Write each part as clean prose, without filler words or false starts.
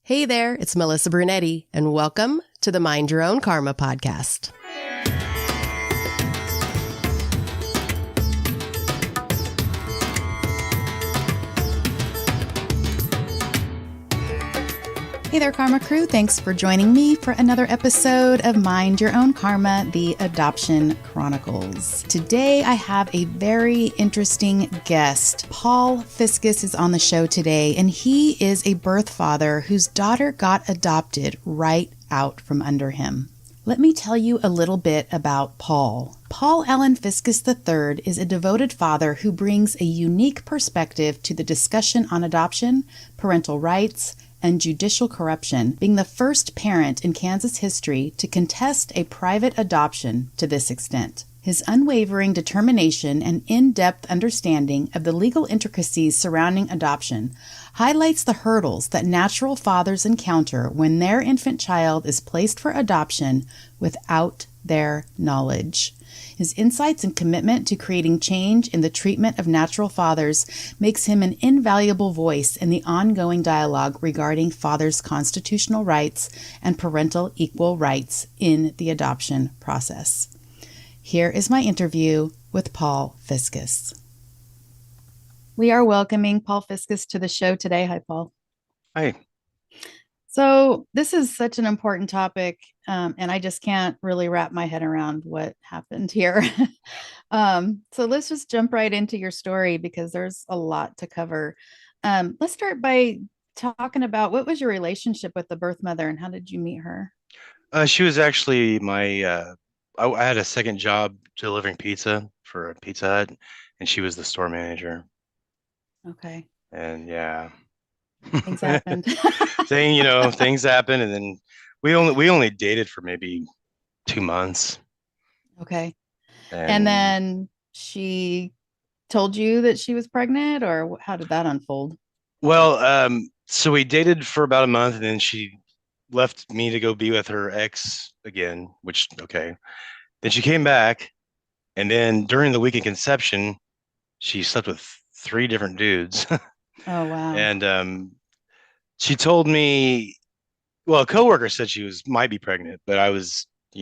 Hey there, it's Melissa Brunetti, and welcome to the Mind Your Own Karma podcast. Hey there, Karma Crew. Thanks for joining me for another episode of Mind Your Own Karma, the Adoption Chronicles. Today, I have a very interesting guest. Paul Fiscus is on the show today, and he is a birth father whose daughter got adopted right out from under him. Let me tell you a little bit about Paul. Paul Allen Fiscus III is a devoted father who brings a unique perspective to the discussion on adoption, parental rights, and judicial corruption, being the first parent in Kansas history to contest a private adoption to this extent. His unwavering determination and in-depth understanding of the legal intricacies surrounding adoption highlights the hurdles that natural fathers encounter when their infant child is placed for adoption without their knowledge. His insights and commitment to creating change in the treatment of natural fathers makes him an invaluable voice in the ongoing dialogue regarding fathers' constitutional rights and parental equal rights in the adoption process. Here is my interview with Paul Fiscus. We are welcoming Paul Fiscus to the show today. Hi, Paul. Hi. So this is such an important topic, and I just can't really wrap my head around what happened here. So let's just jump right into your story because there's a lot to cover. Let's start by talking about what was your relationship with the birth mother and how did you meet her? She was actually I had a second job delivering pizza for a Pizza Hut, and she was the store manager. Okay. And yeah, Things happened. things happen, and then we only dated for maybe 2 months. Okay. And And then she told you that she was pregnant, or how did that unfold? well, so we dated for about a month, and then she left me to go be with her ex again, which okay. Then she came back, and then during the week of conception, she slept with three different dudes. Oh, wow. And she told me, well, a coworker said she might be pregnant, but I was, I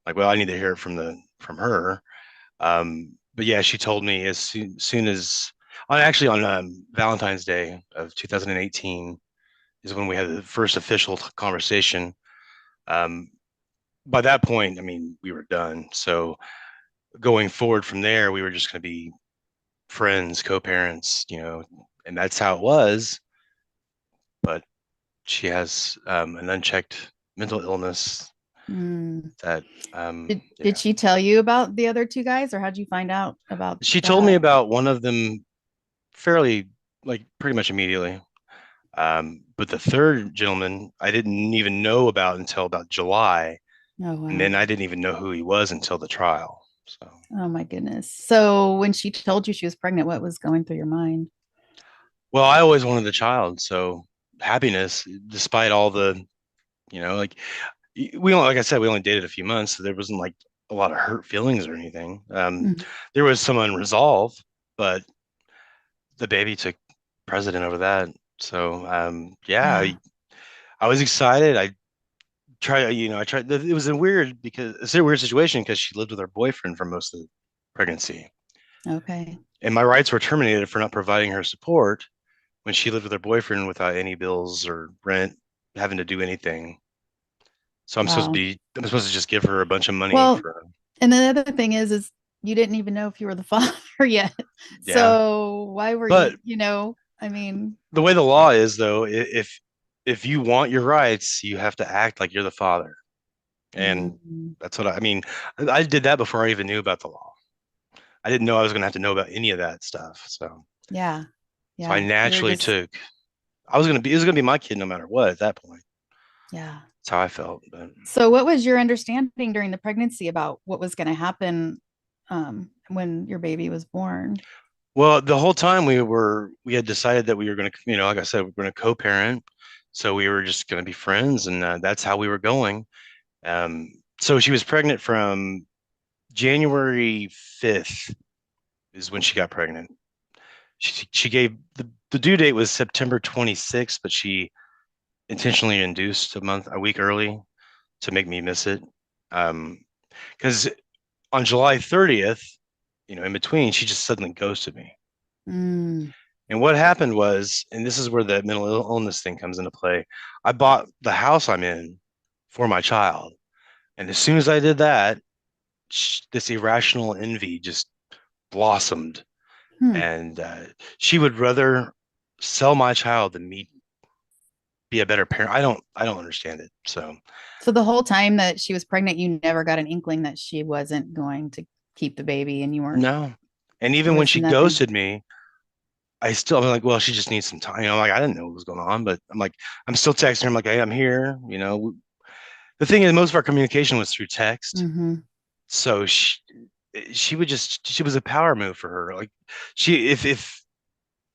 like, well, I need to hear it from her. But yeah, she told me as soon as actually on Valentine's Day of 2018 is when we had the first official conversation. Um, by that point, I mean, we were done. So going forward from there, we were just going to be friends, co-parents, and that's how it was. But she has an unchecked mental illness Mm. that Did she tell you about the other two guys, or how'd you find out about she told me that? about one of them fairly, like, pretty much immediately. But the third gentleman I didn't even know about until about July, Oh, and wow. then I didn't even know who he was until the trial. So, Oh, my goodness. So when she told you she was pregnant, what was going through your mind? well, I always wanted a child, so happiness, despite all the, like we only, like I said, we only dated a few months, so there wasn't like a lot of hurt feelings or anything. Mhm. There was some unresolved, but the baby took precedent over that. So yeah, Yeah. I was excited. I tried. It was it's a weird situation because she lived with her boyfriend for most of the pregnancy, Okay. and my rights were terminated for not providing her support when she lived with her boyfriend without any bills or rent, having to do anything. So Wow. I'm supposed to just give her a bunch of money Well, for, and the other thing is you didn't even know if you were the father yet. yeah. So why were But I mean, the way the law is, though, if you want your rights, you have to act like you're the father, and mm, that's what I mean. I did that before I even knew about the law. I didn't know I was going to have to know about any of that stuff. yeah. So I Yeah. You were naturally just, took. It was going to be my kid no matter what at that point. yeah. That's how I felt. But So what was your understanding during the pregnancy about what was going to happen when your baby was born? well, the whole time we had decided that we were going to, like I said, we're going to co-parent. So we were just going to be friends, and that's how we were going. Um, so she was pregnant from January 5th is when she got pregnant. She gave the due date was September 26th, but she intentionally induced a week early to make me miss it. Because on July 30th, in between, she just suddenly ghosted me. Mm. And what happened was, and this is where the mental illness thing comes into play. I bought the house I'm in for my child. And as soon as I did that, this irrational envy just blossomed. Hmm. And she would rather sell my child than me be a better parent. I don't understand it. So So the whole time that she was pregnant, you never got an inkling that she wasn't going to keep the baby, and you weren't. no. And There even when was she nothing. ghosted me, I'm like, well, she just needs some time. Like I didn't know what was going on, but I'm like, I'm still texting her. I'm like, hey, I'm here. The thing is, most of our communication was through text. Mm-hmm. So she was a power move for her. Like she, if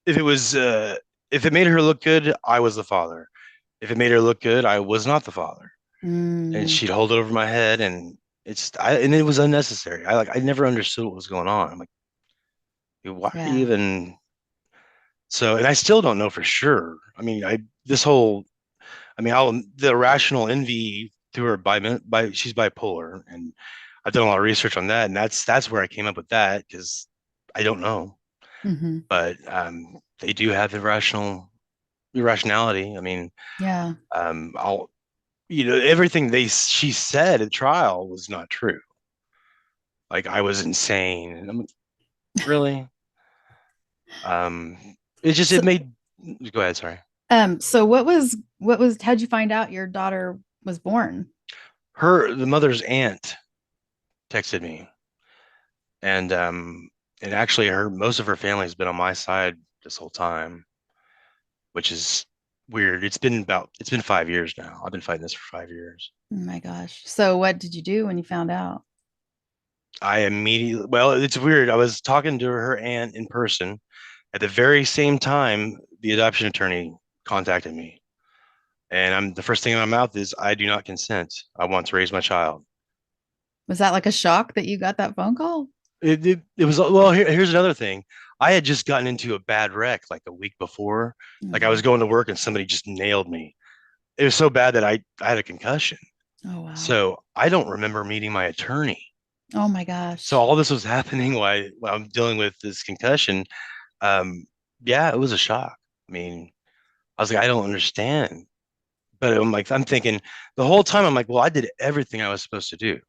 it was, if it made her look good, I was the father. If it made her look good, I was not the father. And Mm. she'd hold it over my head, and and it was unnecessary. I never understood what was going on. I'm like, why are you Yeah. even so? And I still don't know for sure. I mean, this whole, the irrational envy through her by she's bipolar, and I've done a lot of research on that, and that's where I came up with that because I don't know, Mm-hmm. but they do have irrationality. Yeah. I'll everything she said at trial was not true. Like I was insane, and I'm like, really. Um, it So, made. Go ahead, sorry. so how'd you find out your daughter was born? The mother's aunt texted me, and actually most of her family has been on my side this whole time, which is weird. It's been 5 years now. I've been fighting this for 5 years. Oh my gosh. So what did you do when you found out? I immediately, well, it's weird. I was talking to her aunt in person at the very same time the adoption attorney contacted me. And the first thing in my mouth is, I do not consent. I want to raise my child. Was that like a shock that you got that phone call? It was, well, here's another thing. I had just gotten into a bad wreck like a week before. Like I was Mhm. going to work and somebody just nailed me. It was so bad that I had a concussion. Oh wow. So I don't remember meeting my attorney. Oh my So gosh. all this was happening while I'm dealing with this concussion. Um, yeah, it was a shock. I mean, I was like, I don't understand. But I'm thinking the whole time, I'm like, well, I did everything I was supposed to do.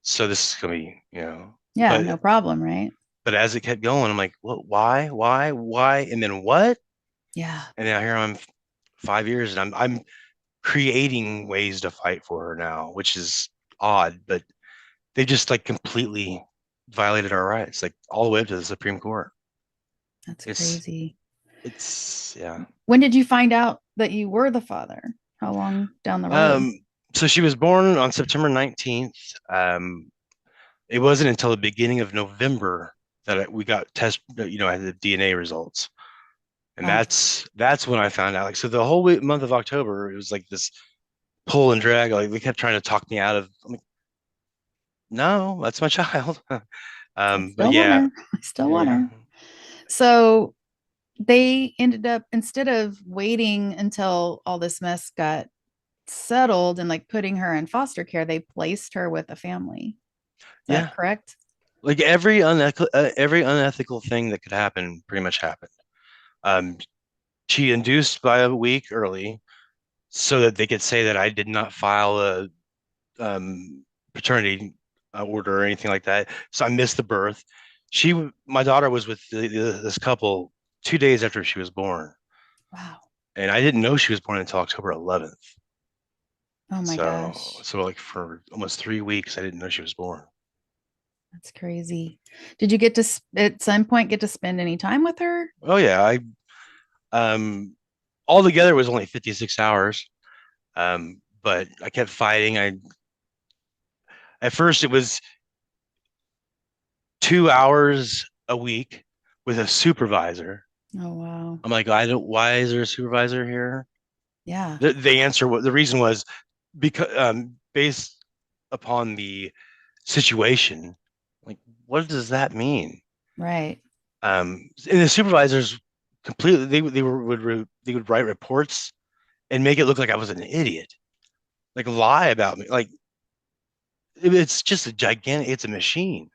So this is gonna be, Yeah, but no problem, right? as it kept going, I'm like, what, why? And then what? Yeah. And now here I'm 5 years, and I'm creating ways to fight for her now, which is odd, but they just like completely violated our rights, like all the way up to the Supreme Court. That's It's crazy. yeah. When did you find out that you were the father? How long down the road? Um, so she was born on September 19th. It wasn't until the beginning of November that we got I had the DNA results. And Wow. that's when I found out. Like, so the whole month of October, it was like this pull and drag. Like they kept trying to talk me out of. I'm like, no, that's my child. I But still want yeah, her. I still want yeah, her. So they ended up, instead of waiting until all this mess got settled and like putting her in foster care, they placed her with a family. Is that yeah. correct? Like every unethical thing that could happen pretty much happened. Um, she induced by a week early so that they could say that I did not file a paternity order or anything like that. So I missed the birth. My daughter was with this couple 2 days after she was born, Wow. and I didn't know she was born until October 11th. Oh my So, gosh. like for almost 3 weeks, I didn't know she was born. That's crazy. Did you get to, at some point, get to spend any time with her? Oh yeah, I altogether it was only 56 hours. But I kept fighting. At first it was 2 hours a week with a supervisor. Oh, wow. I'm like, I don't. Why is there a supervisor here? Yeah. The answer was, the reason was because based upon the situation. Like, what does that mean? Right. And the supervisors completely they would write reports and make it look like I was an idiot, like lie about me. Like it's just a gigantic, it's a machine.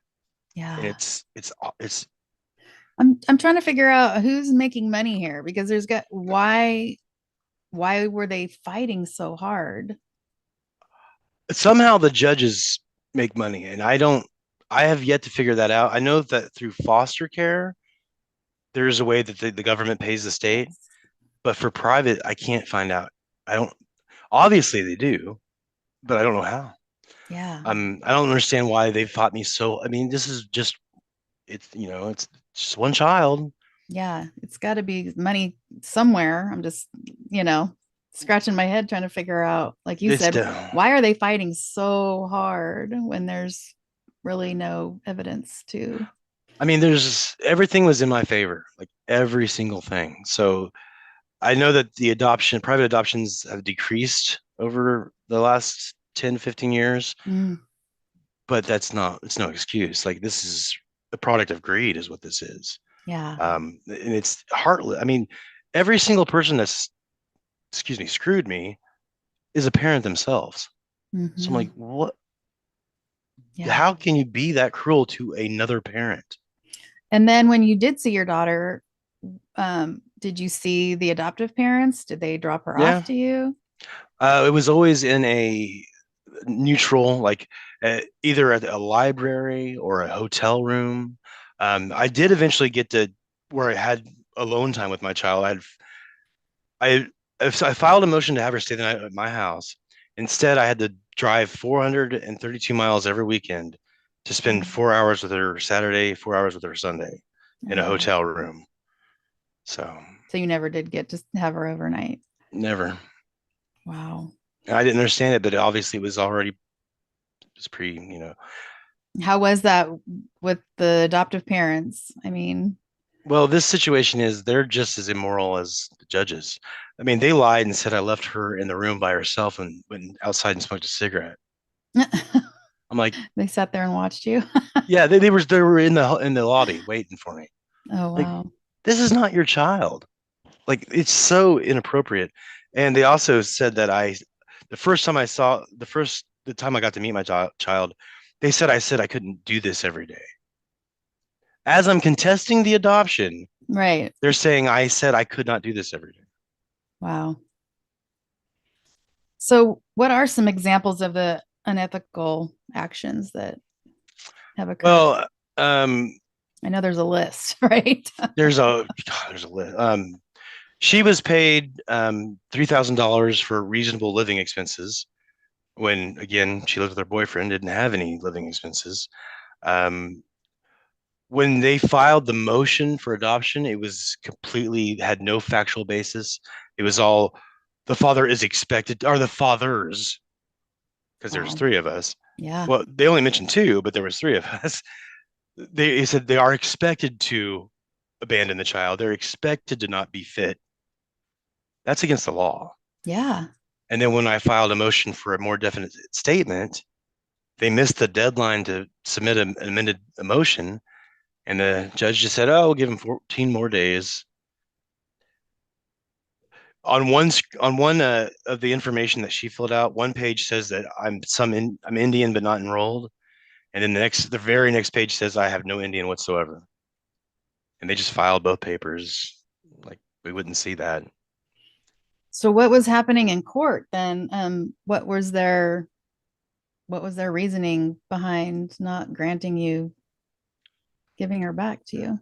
And Yeah. it's I'm trying to figure out who's making money here because there's got why were they fighting so hard? somehow the judges make money. And I have yet to figure that out. I know that through foster care, there's a way that the government pays the state, Yes. but for private, I can't find out. I don't, obviously they do, but I don't know how. Yeah. I don't understand why they fought me so. I mean, this is just it's just one child. Yeah. It's got to be money somewhere. I'm just, you know, scratching my head trying to figure out, like you It's said, why are they fighting so hard when there's really no evidence to? I mean, there's everything was in my favor, like every single thing. So I know that the private adoptions have decreased over the last 10, 15 years, Mm, but it's no excuse. Like this is the product of greed is what this is. yeah. And it's heartless. I mean, every single person that's, excuse me, screwed me is a parent themselves. So I'm Hmm. like, what? Yeah. How can you be that cruel to another parent? And then when you did see your daughter, did you see the adoptive parents? Did they drop her off Yeah. to you? It was always in a neutral, like either at a library or a hotel room. I did eventually get to where I had alone time with my child. I, I filed a motion to have her stay the night at my house. Instead, I had to drive 432 miles every weekend to spend Mm. 4 hours with her Saturday, 4 hours with her Sunday in a Oh, hotel room. So so you never did get to have her overnight. never. Wow. I didn't understand it, but obviously it was already it was pre. How was that with the adoptive parents? I mean, Well, this situation is they're just as immoral as the judges. I mean, they lied and said I left her in the room by herself and went outside and smoked a cigarette. I'm like, they sat there and watched you. yeah, they were in the lobby waiting for me. Oh, Like, wow. this is not your child. Like, it's so inappropriate. And they also said that the time I got to meet my child, they said I said I couldn't do this every day. As I'm contesting the adoption, Right. they're saying I said I could not do this every day. Wow. So, what are some examples of the unethical actions that have occurred? Well, um, I know there's a list, right? there's a list. She was paid $3,000 for reasonable living expenses when, again, she lived with her boyfriend, didn't have any living expenses. Um, when they filed the motion for adoption, it was completely had no factual basis. It was all the father is expected, or the fathers, because there's Wow. three of us. Yeah. Well, they only mentioned two, but there was three of us. They said they are expected to abandon the child. They're expected to not be fit. That's against the law. Yeah. And then when I filed a motion for a more definite statement, they missed the deadline to submit an amended motion. And the judge just said, oh, we'll give him 14 more days. On one of the information that she filled out, one page says that I'm Indian but not enrolled, and then the very next page says I have no Indian whatsoever. And they just filed both papers like we wouldn't see that. So, what was happening in court then? What was their reasoning behind not granting you giving her back to you?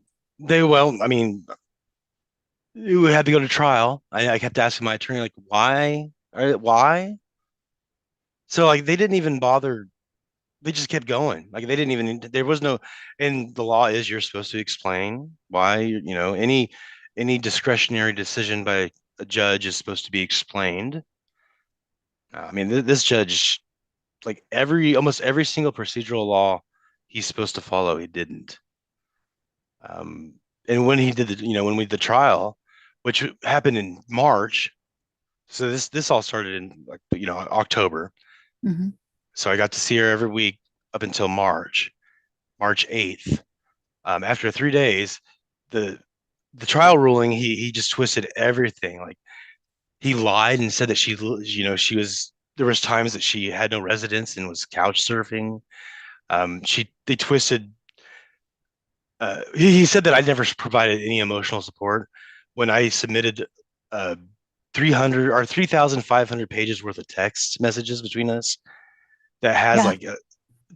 I mean, we had to go to trial. I kept asking my attorney, like, why? Why? So like they didn't even bother. They just kept going. Like they didn't even. There was no. And the law is you're supposed to explain why. Any discretionary decision by a judge is supposed to be explained. I mean, this judge, like almost every single procedural law he's supposed to follow, he didn't. Um, and when he did when we did the trial, which happened in March, so this all started in like October. Mm-hmm. So I got to see her every week up until March 8th. After 3 days, the the trial ruling he just twisted everything. Like he lied and said that she was, there was times that she had no residence and was couch surfing. They twisted. He said that I never provided any emotional support when I submitted uh, 300 or 3,500 pages worth of text messages between us that has Yeah. like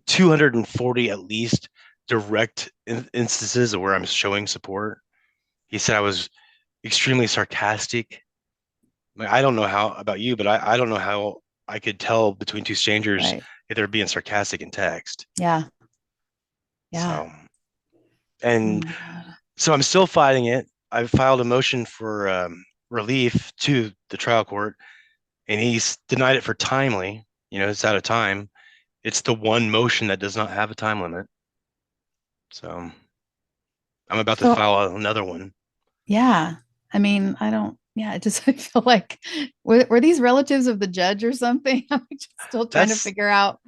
240 at least direct instances of where I'm showing support. He said I was extremely sarcastic. Like, I don't know how about you, but I don't know how I could tell between two strangers Right. if they're being sarcastic in text. Yeah. Yeah. So, Oh and my God. so I'm still fighting it. I've filed a motion for relief to the trial court, and he's denied it for timely. It's out of time. It's the one motion that does not have a time limit. So I'm about to So, file another one. yeah. I mean, I don't, yeah, it just, I feel like, were these relatives of the judge or something? I'm just still trying to That's figure out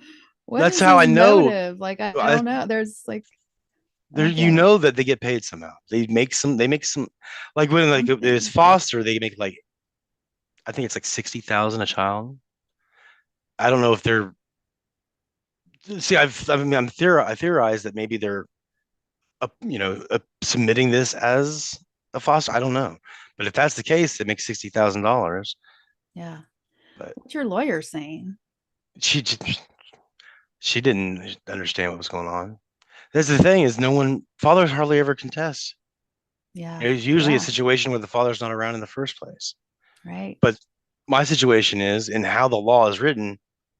what that's is how I his know. motive? Like, I I, don't know. There's like, I there, don't get it. that they get paid somehow. They make some, like when like it's Something. foster, they make like, I think it's like 60,000 a child. I don't know if they're, see, I theorize that maybe they're submitting this as a foster. I don't know, but if that's the case, it makes $60,000. Yeah. But What's your lawyer saying? she she didn't understand what was going on. That's the thing, is no one, fathers hardly ever contest. Yeah. It's usually a Yeah. situation where the father's not around in the first place. Right. But my situation is, and how the law is written,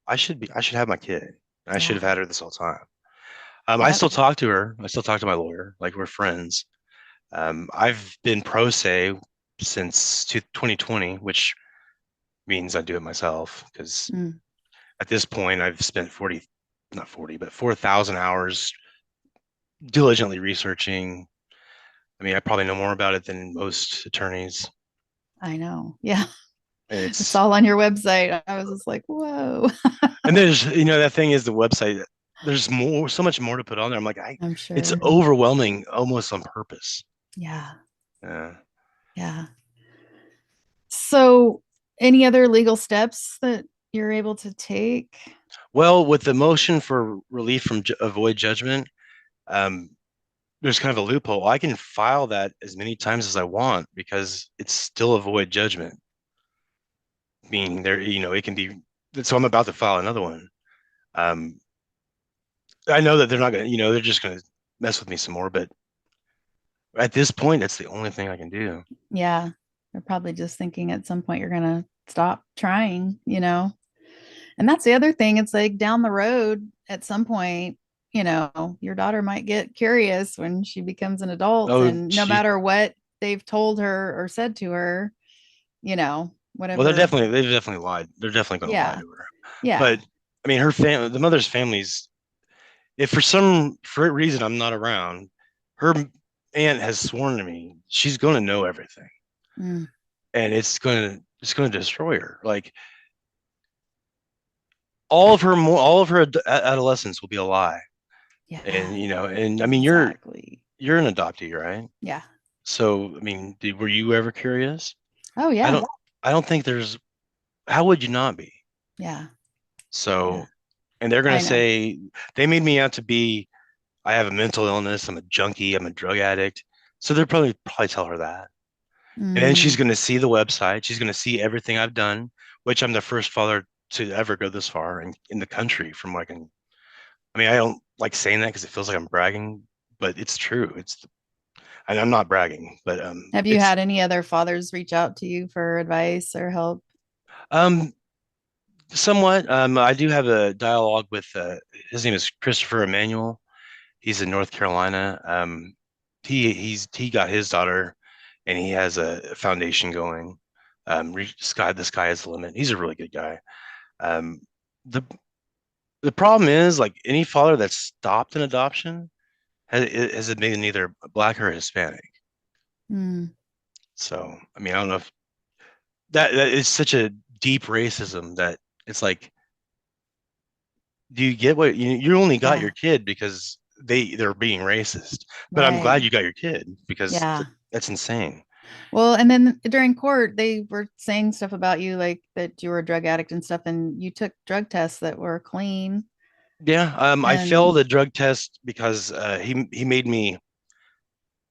I should have my kid. I should have Yeah. had her this whole time. I Yep. still talk to her. I still talk to my lawyer. Like, we're friends. I've been pro se since 2020, which means I do it myself, because Mm, at this point I've spent 40, not 40, but 4,000 hours diligently researching. I mean, I probably know more about it than most attorneys. I know. Yeah. And It's it's, all on your website. I was just like, whoa. and there's, that thing is the website. There's so much more to put on there. I'm like, I'm it's sure. overwhelming almost on purpose. Yeah. Yeah. Yeah. So, any other legal steps that you're able to take? Well, with the motion for relief from avoid judgment, um, there's kind of a loophole. I can file that as many times as I want because it's still avoid judgment. Meaning there, it can be. So I'm about to file another one. Um, I know that they're not gonna, they're just gonna mess with me some more. But at this point, that's the only thing I can do. Yeah. They're probably just thinking at some point you're going to stop trying, you know? And that's the other thing. It's like down the road at some point, your daughter might get curious when she becomes an adult. Oh, And no matter what they've told her or said to her, well, whatever. they've definitely lied. They're definitely going to lie Yeah. to her. Yeah. But I mean, her family, the mother's family's, if for a reason I'm not around, her aunt has sworn to me she's going to know everything, Mm, and it's going to destroy her. Like, all of her adolescence will be a lie. yeah. And I mean, Exactly. you're an adoptee, right? Yeah. So I mean, were you ever curious? Oh, I yeah. don't think there's, how would you not be? Yeah. Yeah. So, and they're going I to know. say they made me out to be, I have a mental illness, I'm a junkie, I'm a drug addict. So they're probably tell her that. And then she's Mm, going to see the website. She's going to see everything I've done, which I'm the first father to ever go this far in the country from what I mean, I don't like saying that because it feels like I'm bragging, but it's true. And I'm not bragging, but have you it's had any other fathers reach out to you for advice or help? um somewhat. I do have a dialogue with his name is Christopher Emmanuel. He's in North Carolina. He got his daughter, and he has a foundation going. The sky is the limit. He's a really good guy. Um, the the problem is, like, any father that's stopped an adoption has been either black or Hispanic. Mm, So I mean, I don't know if that is such a deep racism that it's like, do you get what you only got yeah. your kid because they're being racist? But I'm glad Right. you got your kid because Yeah. that's insane. Well, and then during court, they were saying stuff about you, like that you were a drug addict and stuff, and you took drug tests that were clean. Yeah, I And failed a drug test because he made me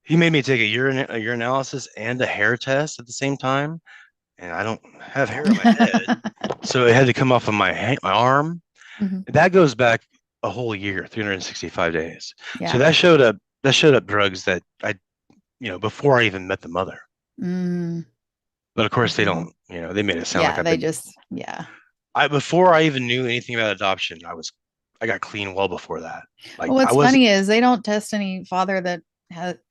take a urinalysis and a hair test at the same time, and I don't have hair on my head, so it had to come off of my arm. Mhm. That goes back a whole year, 365 days. So Yeah. that showed up drugs that before I even met the mother. Mm, But of course they mhm. don't, they made it sound like Yeah, I've they been just, yeah. I before I even knew anything about adoption, I got clean well before that. Well, Like I what's was funny is they don't test any father that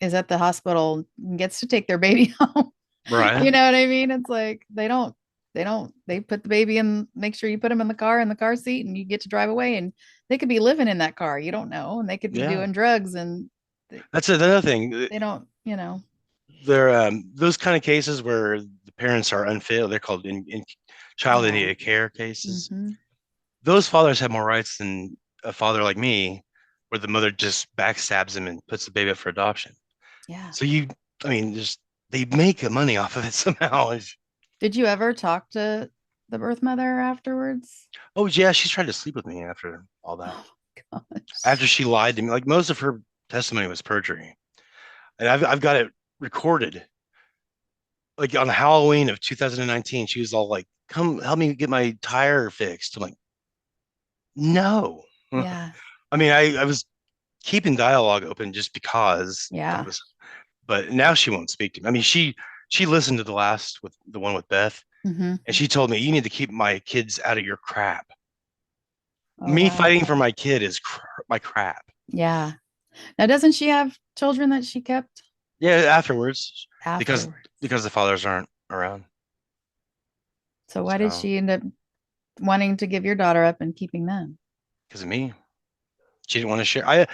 is at the hospital and gets to take their baby home. You right. know what I mean? It's like they put the baby in, make sure you put him in the car seat and you get to drive away, and they could be living in that car. You don't know. And they could be Yeah. doing drugs, and That's another thing. they don't, you know. There those kind of cases where the parents are unfit, they're called in child in Yeah. need of care cases. Hmm. Those fathers have more rights than a father like me, where the mother just backstabs him and puts the baby up for adoption. Yeah. So I mean, just they make money off of it somehow. Did you ever talk to the birth mother afterwards? Oh yeah, she's tried to sleep with me after all that. Oh gosh. After she lied to me, like most of her testimony was perjury, and I've got it recorded. Like on Halloween of 2019, she was all like, "Come help me get my tire fixed." I'm like, "No." Yeah. I mean, I was keeping dialogue open just because I Yeah. was, but now she won't speak to me. I mean, she listened to the last with the one with Beth, Hmm. and she told me, "You need to keep my kids out of your crap." Oh Me wow. fighting for my kid is my crap. Yeah. Now, doesn't she have children that she kept Yeah, afterwards, because afterwards? the fathers aren't around. So why did So she end up wanting to give your daughter up and keeping them? because of me, she didn't want to share.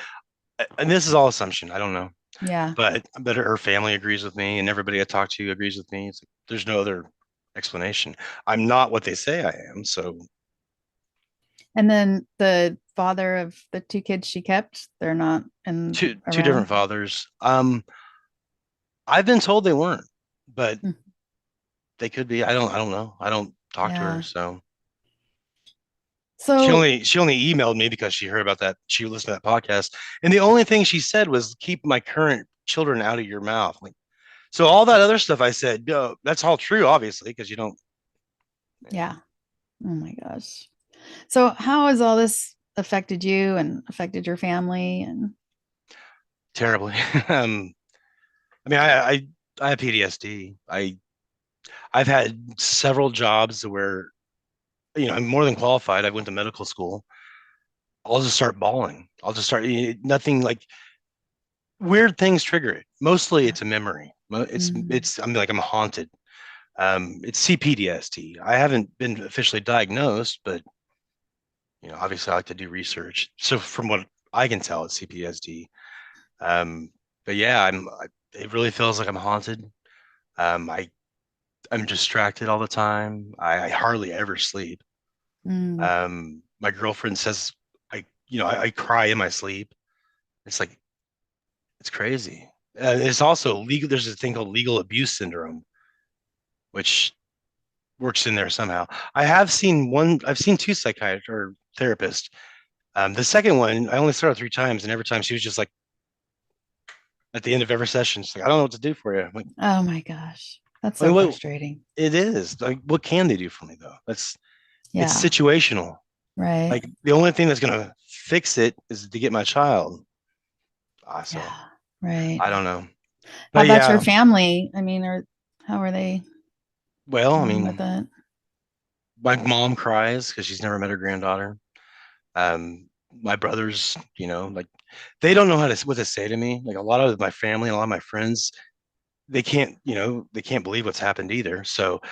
And this is all assumption. I don't know, Yeah. but her family agrees with me, and everybody I talk to agrees with me. It's like, there's no other explanation. I'm not what they say I am. So And then the father of the two kids she kept, they're not in two different around. fathers. I've been told they weren't, but Mm. they could be. I don't know. I don't talk to her, Yeah. so So, she only emailed me because she heard about that. She listened to that podcast, and the only thing she said was, "Keep my current children out of your mouth." Like, so all that other stuff I said, no, that's all true, obviously, because you don't. yeah. Oh my gosh. So how has all this affected you and affected your family? And Terribly. I mean, I have PTSD. I've had several jobs where I'm more than qualified. I went to medical school. I'll just start bawling. I'll just start nothing like weird things trigger it. Mostly yeah. it's a memory. Mm, I'm like I'm haunted. It's CPTSD. I haven't been officially diagnosed, but obviously I like to do research. So from what I can tell, it's CPTSD. Um, but yeah, it really feels like I'm haunted. Um, I I'm distracted all the time. I hardly ever sleep. mm, My girlfriend says I cry in my sleep. It's like it's crazy. It's also legal. There's a thing called legal abuse syndrome, which works in there somehow. I've seen two psychiatrists or therapists. The second one, I only saw her 3 times, and every time she was just like, at the end of every session, she's like, I don't know what to do for you. I'm like, oh my gosh. That's I so mean, what frustrating. it is like, what can they do for me though? It's Yeah. situational. Right. Like the only thing that's gonna fix it is to get my child. So Yeah. Right. I don't know, How but about your yeah. family? I mean, how are they Well, I dealing with mean, it? my mom cries because she's never met her granddaughter. My brothers, like they don't know what to say to me. Like a lot of my family and a lot of my friends, they can't believe what's happened either. So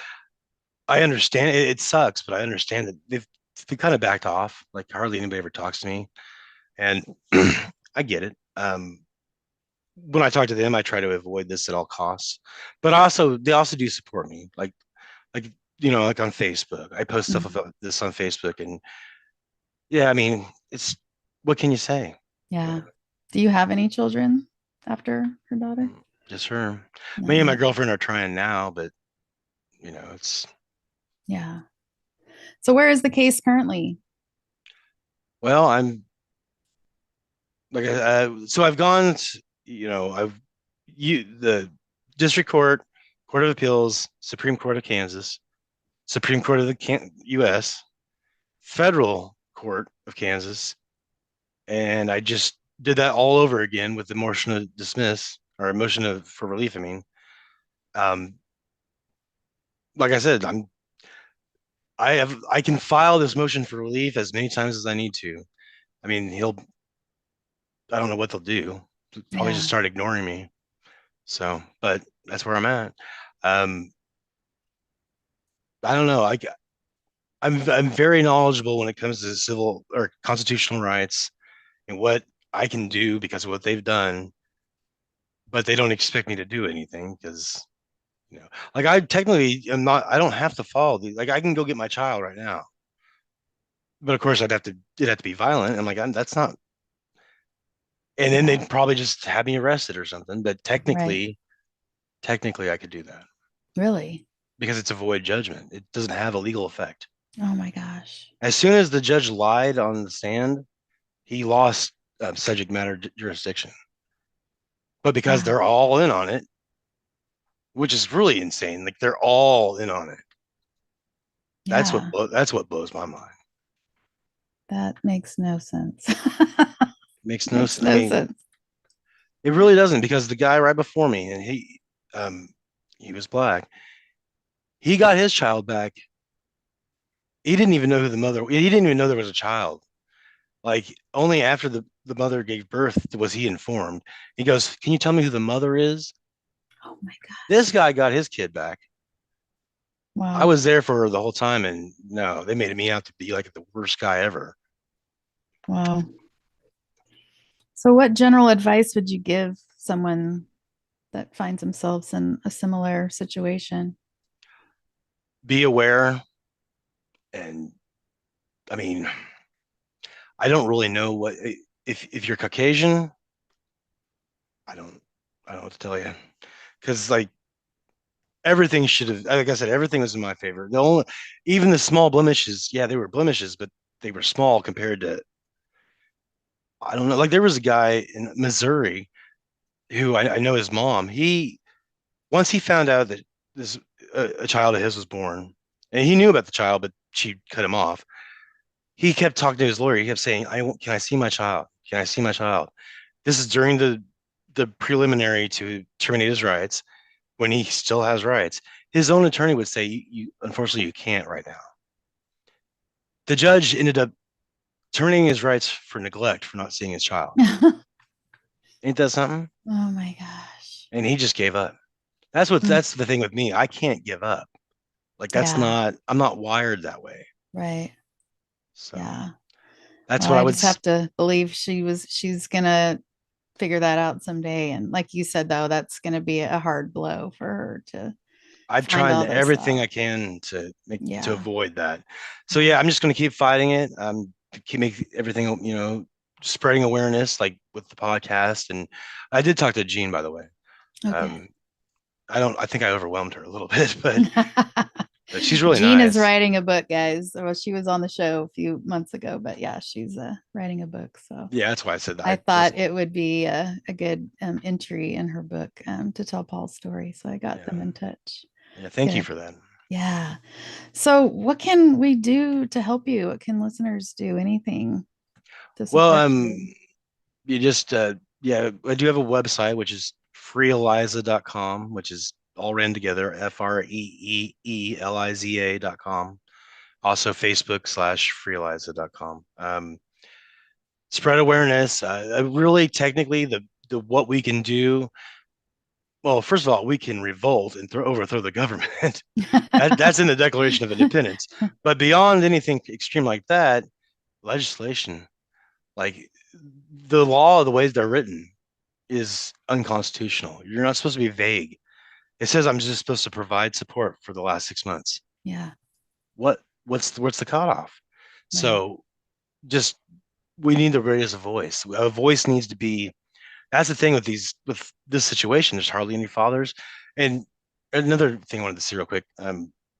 I understand it sucks, but I understand that they kind of backed off. Like hardly anybody ever talks to me, and I get it. When I talk to them, I try to avoid this at all costs. But also, they also do support me. Like like on Facebook, I post stuff Mhm. about this on Facebook, and yeah, I mean, it's what can you say? Yeah. Do you have any children after her daughter? Just her. Me and my No. girlfriend are trying now, but it's Yeah. So where is the case currently? well, I'm like so I've gone to, I've the district court of appeals, Supreme Court of Kansas, Supreme Court of the U.S., federal court of Kansas, and I just did that all over again with the motion to dismiss or a motion for relief. I mean, um, like I said, I can file this motion for relief as many times as I need to. I mean, I don't know what they'll do. Probably just Yeah. start ignoring me. So, but that's where I'm at. Um, I don't know. I'm very knowledgeable when it comes to civil or constitutional rights and what I can do because of what they've done, but they don't expect me to do anything because like I technically am not. I don't have to follow like I can go get my child right now, but of course it'd have to be violent. I'm like that's not. And then Yeah. they'd probably just have me arrested or something. But Right. technically, I could do that Really? because it's a void judgment. It doesn't have a legal effect. Oh my gosh. As soon as the judge lied on the stand, he lost subject matter jurisdiction. But because Wow. they're all in on it, which is really insane, like they're all in on it. Yeah. That's what blows my mind. That makes no sense. Makes no Makes sense. I no mean, sense. it really doesn't because the guy right before me, and um, he was black. He got his child back. He didn't even know who the mother. He didn't even know there was a child. Like only after the mother gave birth was he informed. He goes, "Can you tell me who the mother is?" Oh my This gosh. guy got his kid back. I Wow. was there for her the whole time, and no, they made me out to be like the worst guy ever. Wow. So what general advice would you give someone that finds themselves in a similar situation? Be aware, and I mean, I don't really know what if you're Caucasian. I don't I don't know what to tell you because like everything should have, like I said, everything was in my favor. Even the small blemishes, yeah, they were blemishes, but they were small compared to, I don't know. Like there was a guy in Missouri who I know his mom. Once he found out that this a child of his was born, and he knew about the child, but she cut him off. He kept talking to his lawyer. He kept saying, Can I see my child? Can I see my child?" This is during the preliminary to terminate his rights when he still has rights. His own attorney would say, you unfortunately you can't right now. The judge ended up terminating his rights for neglect for not seeing his child. Oh Ain't that something? my gosh. And he just gave up. Mm. That's the thing with me. I can't give up. Like Yeah. I'm not wired that way. Right. So Yeah. that's Well, what I I would. just have to believe she's gonna figure that out someday. And like you said, though, that's gonna be a hard blow for her to I've find tried all this everything I out. can to Yeah. avoid that. So Yeah. yeah, I'm just going to keep fighting it. Keep make everything spreading awareness like with the podcast. And I did talk to Jean, by the way. Okay. Um, I think I overwhelmed her a little bit, but she's really Jean is nice. writing a book, guys. Well, she was on the show a few months ago, but yeah, she's writing a book. So Yeah, that's why I said I I thought wasn't. it would be a good entry in her book to tell Paul's story. So I got them Yeah, in touch. yeah. Thank you Good. for that. Yeah. So what can we do to help you? What can listeners do? Anything to Well, support you? you just yeah, I do have a website which is freeeliza.com, which is all ran together, freeeliza.com. Also Facebook/freeeliza.com. Spread awareness. Really, technically, the what we can do. Well, first of all, we can revolt and overthrow the government. That's in the Declaration of Independence. But beyond anything extreme like that, legislation, like the law, the ways they're written, is unconstitutional. You're not supposed to be vague. It says I'm just supposed to provide support for the last 6 months. Yeah. What's the cutoff? Right. So just we need to raise a voice. A voice needs to be that's the thing with this situation. There's hardly any fathers. And another thing I wanted to say real quick.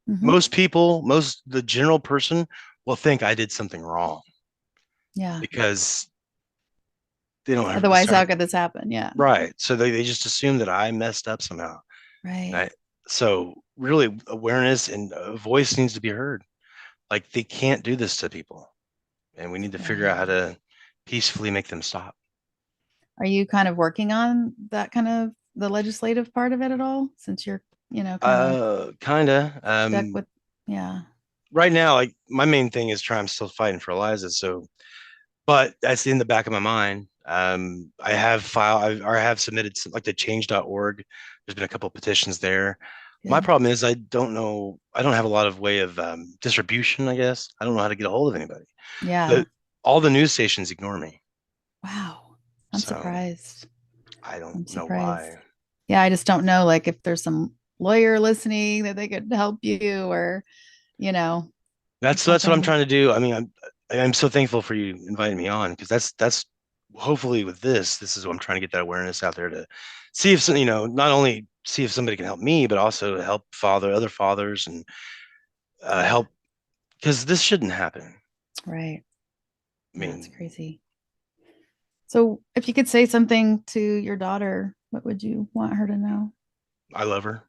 Most people, the general person will think I did something wrong. Yeah. Because they don't have Otherwise, how could this happen? Yeah. Right. So they just assume that I messed up somehow. Right. So really awareness and a voice needs to be heard. Like they can't do this to people. And we need to figure out how to peacefully make them stop. Are you kind of working on that kind of the legislative part of it at all? Since you're, kind of stuck with, right now, like my main thing is I'm still fighting for ELIZA. So, but that's in the back of my mind. I have submitted some, like the change.org. There's been a couple of petitions there. Yeah. My problem is I don't have a lot of way of distribution, I guess. I don't know how to get a hold of anybody. Yeah. All the news stations ignore me. Wow. I'm surprised. I don't know why. Yeah, I just don't know, like if there's some lawyer listening that they could help you, or That's what I'm trying to do. I mean, I'm so thankful for you inviting me on, because that's hopefully with this is what I'm trying to get that awareness out there to see if not only see if somebody can help me, but also help other fathers and help, because this shouldn't happen. Right. I mean, that's crazy. So if you could say something to your daughter, what would you want her to know? I love her.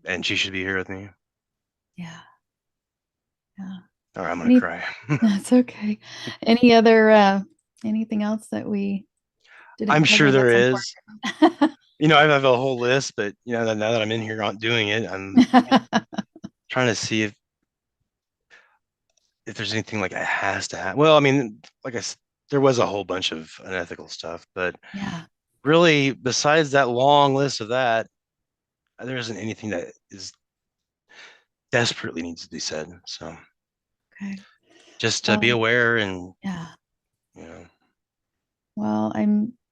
And she should be here with me. Yeah. Yeah. All right, I'm going to cry. That's okay. Any other, anything else that we didn't I'm sure there is. I have a whole list, but now that I'm in here doing it, I'm trying to see if there's anything like it has to happen. Well, I mean, like I said, there was a whole bunch of unethical stuff, but really, besides that long list of that, there isn't anything that is desperately needs to be said. So, just to be aware and Well,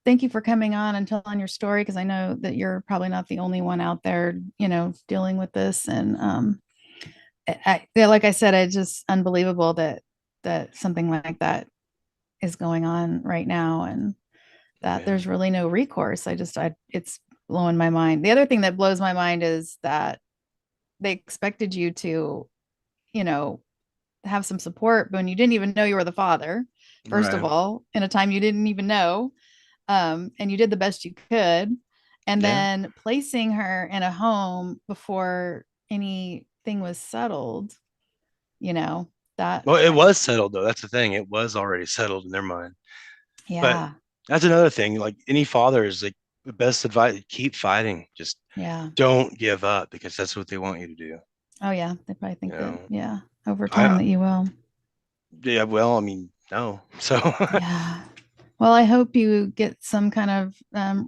thank you for coming on and telling your story, because I know that you're probably not the only one out there, dealing with this. And like I said, it's just unbelievable that something like that is going on right now, and that there's really no recourse. It's blowing my mind. The other thing that blows my mind is that they expected you to, have some support when you didn't even know you were the father, first of all, in a time you didn't even know. And you did the best you could. And then placing her in a home before anything was settled, that. Well, it was settled though. That's the thing. It was already settled in their mind. Yeah. But that's another thing. Like any father is like the best advice, keep fighting. Just don't give up, because that's what they want you to do. Oh yeah. They probably think that, over time that you will. Yeah. Well, I mean, no. So yeah. Well, I hope you get some kind of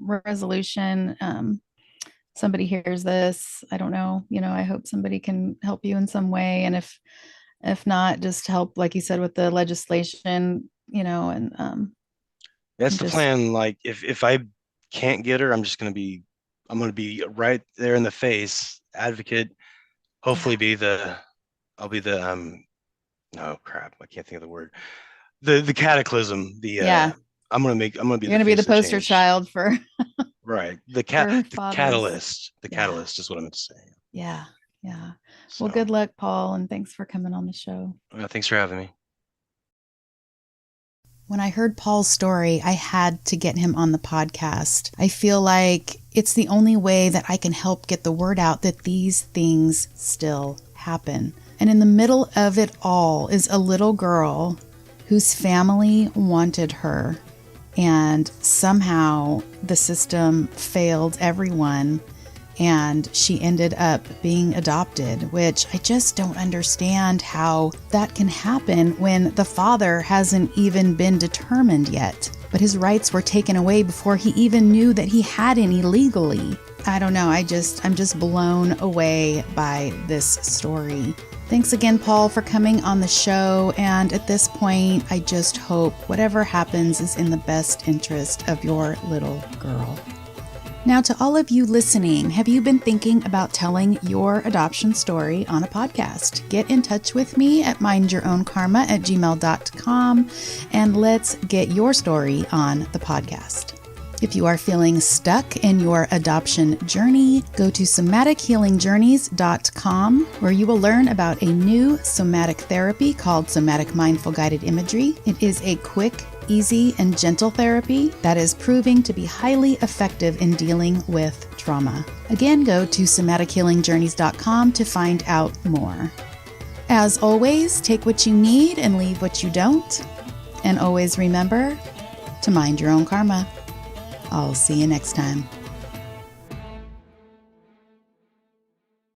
resolution. Somebody hears this. I don't know. I hope somebody can help you in some way. And if not, just help, like you said, with the legislation, and that's the plan. Like if I can't get her, I'm going to be right there in the face, advocate, hopefully I'll be the oh crap, I can't think of the word. The cataclysm, I'm going to be the poster child for right. The catalyst. The catalyst is what I meant to say. Yeah. Yeah. So, well, good luck, Paul, and thanks for coming on the show. Thanks for having me. When I heard Paul's story, I had to get him on the podcast. I feel like it's the only way that I can help get the word out that these things still happen. And in the middle of it all is a little girl whose family wanted her, and somehow the system failed everyone, and she ended up being adopted, which I just don't understand how that can happen when the father hasn't even been determined yet. But his rights were taken away before he even knew that he had any legally. I don't know, I'm just blown away by this story. Thanks again, Paul, for coming on the show. And at this point, I just hope whatever happens is in the best interest of your little girl. Now, to all of you listening, have you been thinking about telling your adoption story on a podcast? Get in touch with me at mindyourownkarma@gmail.com, and let's get your story on the podcast. If you are feeling stuck in your adoption journey, go to somatichealingjourneys.com, where you will learn about a new somatic therapy called Somatic Mindful Guided Imagery. It is a quick, easy, and gentle therapy that is proving to be highly effective in dealing with trauma. Again, go to somatichealingjourneys.com to find out more. As always, take what you need and leave what you don't. And always remember to mind your own karma. I'll see you next time.